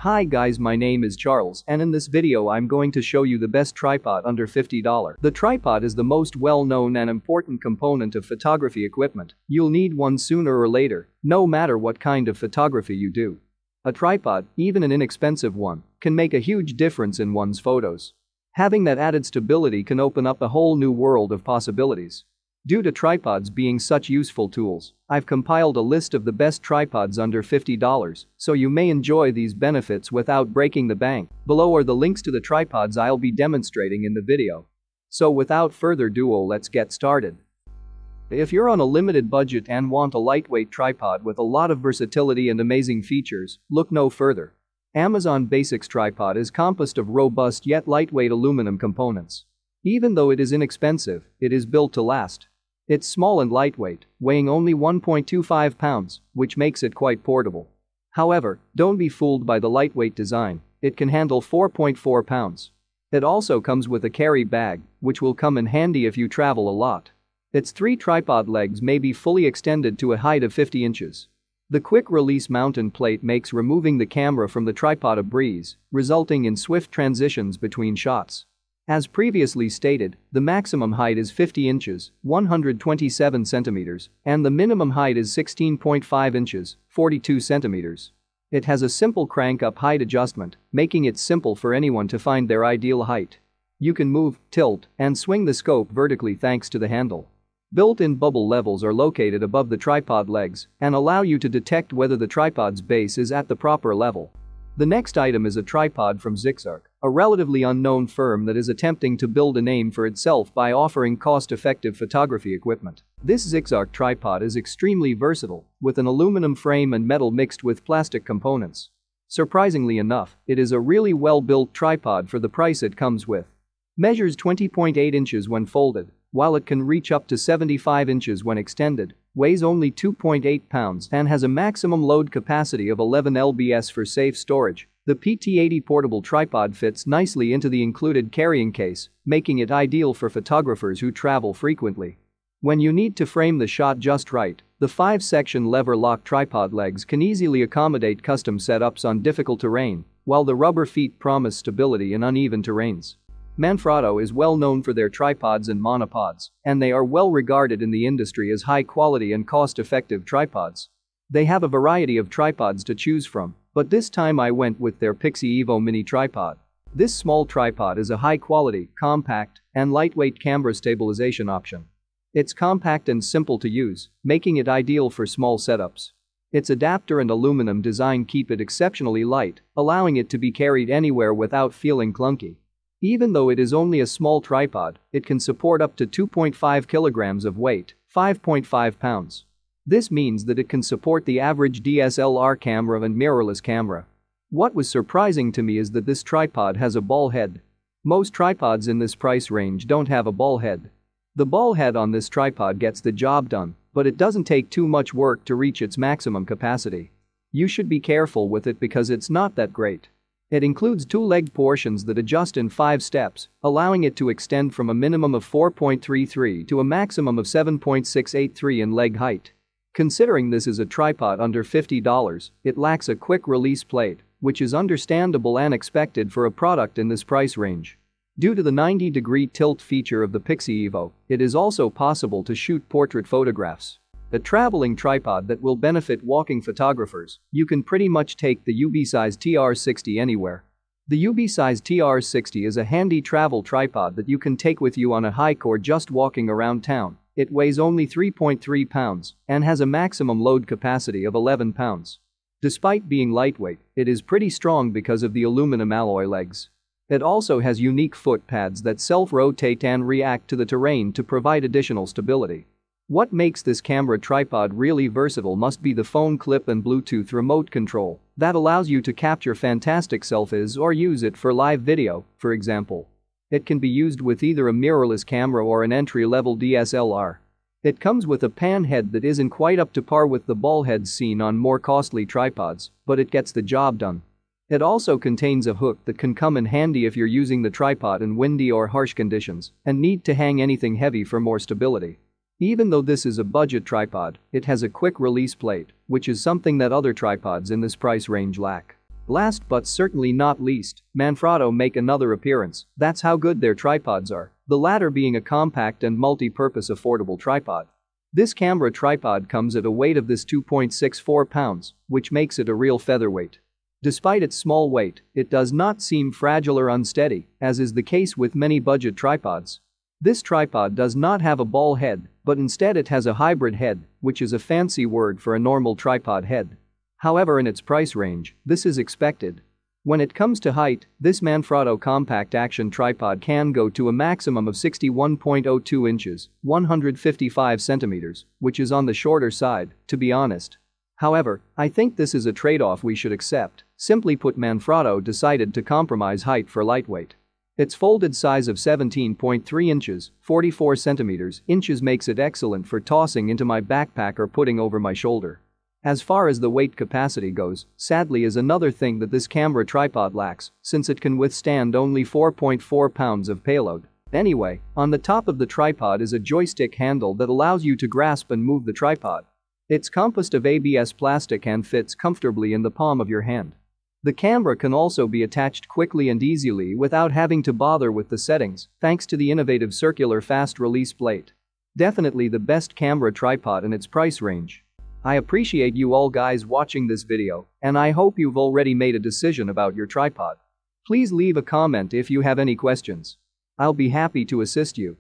Hi guys, my name is Charles and in this video I'm going to show you the best tripod under $50. The tripod is the most well-known and important component of photography equipment. You'll need one sooner or later, no matter what kind of photography you do. A tripod, even an inexpensive one, can make a huge difference in one's photos. Having that added stability can open up a whole new world of possibilities. Due to tripods being such useful tools, I've compiled a list of the best tripods under $50, so you may enjoy these benefits without breaking the bank. Below are the links to the tripods I'll be demonstrating in the video. So without further ado, let's get started. If you're on a limited budget and want a lightweight tripod with a lot of versatility and amazing features, look no further. Amazon Basics tripod is composed of robust yet lightweight aluminum components. Even though it is inexpensive, it is built to last. It's small and lightweight, weighing only 1.25 pounds, which makes it quite portable. However, don't be fooled by the lightweight design, it can handle 4.4 pounds. It also comes with a carry bag, which will come in handy if you travel a lot. Its 3 tripod legs may be fully extended to a height of 50 inches. The quick-release mounting plate makes removing the camera from the tripod a breeze, resulting in swift transitions between shots. As previously stated, the maximum height is 50 inches, 127 centimeters, and the minimum height is 16.5 inches, 42 centimeters. It has a simple crank-up height adjustment, making it simple for anyone to find their ideal height. You can move, tilt, and swing the scope vertically thanks to the handle. Built-in bubble levels are located above the tripod legs and allow you to detect whether the tripod's base is at the proper level. The next item is a tripod from Zigzag, a relatively unknown firm that is attempting to build a name for itself by offering cost-effective photography equipment. This Zigzag tripod is extremely versatile, with an aluminum frame and metal mixed with plastic components. Surprisingly enough, it is a really well-built tripod for the price it comes with. Measures 20.8 inches when folded, while it can reach up to 75 inches when extended, weighs only 2.8 pounds and has a maximum load capacity of 11 lbs for safe storage. The PT80 portable tripod fits nicely into the included carrying case, making it ideal for photographers who travel frequently. When you need to frame the shot just right, the 5-section lever-lock tripod legs can easily accommodate custom setups on difficult terrain, while the rubber feet promise stability in uneven terrains. Manfrotto is well known for their tripods and monopods, and they are well regarded in the industry as high-quality and cost-effective tripods. They have a variety of tripods to choose from, but this time I went with their Pixie Evo mini tripod. This small tripod is a high-quality, compact, and lightweight camera stabilization option. It's compact and simple to use, making it ideal for small setups. Its adapter and aluminum design keep it exceptionally light, allowing it to be carried anywhere without feeling clunky. Even though it is only a small tripod, it can support up to 2.5 kilograms of weight, 5.5 pounds. This means that it can support the average DSLR camera and mirrorless camera. What was surprising to me is that this tripod has a ball head. Most tripods in this price range don't have a ball head. The ball head on this tripod gets the job done, but it doesn't take too much work to reach its maximum capacity. You should be careful with it because it's not that great. It includes 2 leg portions that adjust in 5 steps, allowing it to extend from a minimum of 4.33 to a maximum of 7.683 in leg height. Considering this is a tripod under $50, it lacks a quick release plate, which is understandable and expected for a product in this price range. Due to the 90-degree tilt feature of the Pixie Evo, it is also possible to shoot portrait photographs. A traveling tripod that will benefit walking photographers. You can pretty much take the Size TR60 anywhere. The Size TR60 is a handy travel tripod that you can take with you on a hike or just walking around town. It weighs only 3.3 pounds and has a maximum load capacity of 11 pounds. Despite being lightweight, it is pretty strong because of the aluminum alloy legs. It also has unique foot pads that self-rotate and react to the terrain to provide additional stability. What makes this camera tripod really versatile must be the phone clip and Bluetooth remote control that allows you to capture fantastic selfies or use it for live video, for example. It can be used with either a mirrorless camera or an entry-level DSLR. It comes with a pan head that isn't quite up to par with the ball heads seen on more costly tripods, but it gets the job done. It also contains a hook that can come in handy if you're using the tripod in windy or harsh conditions and need to hang anything heavy for more stability. Even though this is a budget tripod, it has a quick release plate, which is something that other tripods in this price range lack. Last but certainly not least, Manfrotto make another appearance. That's how good their tripods are, the latter being a compact and multi-purpose affordable tripod. This camera tripod comes at a weight of this 2.64 pounds, which makes it a real featherweight. Despite its small weight, it does not seem fragile or unsteady, as is the case with many budget tripods. This tripod does not have a ball head, but instead it has a hybrid head, which is a fancy word for a normal tripod head. However, in its price range, this is expected. When it comes to height, this Manfrotto compact action tripod can go to a maximum of 61.02 inches, 155 centimeters, which is on the shorter side, to be honest. However, I think this is a trade-off we should accept. Simply put, Manfrotto decided to compromise height for lightweight. Its folded size of 17.3 inches, 44 centimeters, makes it excellent for tossing into my backpack or putting over my shoulder. As far as the weight capacity goes, sadly is another thing that this camera tripod lacks, since it can withstand only 4.4 pounds of payload. Anyway, on the top of the tripod is a joystick handle that allows you to grasp and move the tripod. It's composed of ABS plastic and fits comfortably in the palm of your hand. The camera can also be attached quickly and easily without having to bother with the settings, thanks to the innovative circular fast-release plate. Definitely the best camera tripod in its price range. I appreciate you all guys watching this video, and I hope you've already made a decision about your tripod. Please leave a comment if you have any questions. I'll be happy to assist you.